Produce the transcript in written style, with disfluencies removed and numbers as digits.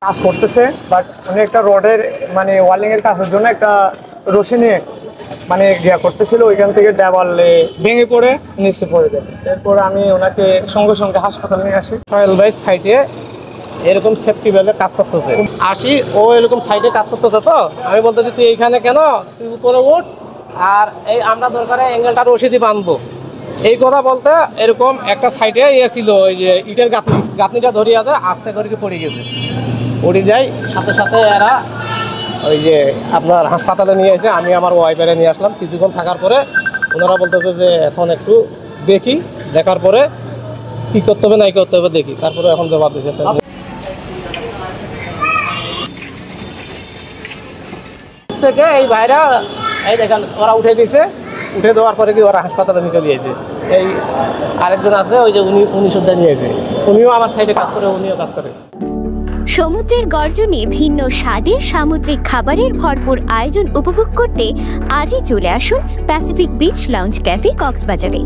কাজ করতেছে, বাট উনি একটা রডের মানে ওয়ালিং এর কাজের জন্য একটা রশি নিয়ে মানে গিয়া করতেছিল, ওইখান থেকে দেওয়ালে ভেঙে পড়ে নিচে পড়ে যায়। এরপর আমি ওনাকে সঙ্গে সঙ্গে হাসপাতালে নিয়ে আসি। সোহেল ভাই সাইডে এরকম সেফটি বেল্টে কাজ করতেছে, আসি ও এরকম সাইডে কাজ করতেছে, তো আমি বলতেছি তুই এইখানে কেন, তুই উপরে উঠ, আর এই আমরা দরকারে অ্যাঙ্গেলটা রশিদি বাঁধবো। এই কথা বলতে এরকম একটা সাইডে ছিল ওই যে ইটের গাঁথনিটা ধরিয়ে আছে, আস্তে করে পড়ে গেছে, পড়ে যায়। সাথে সাথে এরা ওই যে আপনার হাসপাতালে নিয়ে এসে আমি আমার ওয়াইফারে নিয়ে আসলাম। কিছুক্ষণ থাকার পরে ওনারা বলতেছে যে এখন একটু দেখি, দেখার পরে কী করতে হবে নাই করতে হবে দেখি, তারপরে এখন জবাব দিচ্ছে। থেকে এই ভাইরা এই দেখেন ওরা উঠে দিয়েছে, উঠে দেওয়ার পরে কি ওরা হাসপাতালে নিয়ে চলে গিয়েছে। এই আরেকজন আছে ওই যে উনি শুদ্ধ নিয়েছে, উনিও আমার সাইডে কাজ করে, উনিও কাজ করে। সমুদ্রের গর্জনে ভিন্ন স্বাদের সামুদ্রিক খাবারের ভরপুর আয়োজন উপভোগ করতে আজই চলে আসুন প্যাসিফিক বিচ লাউঞ্জ ক্যাফে কক্সবাজারে।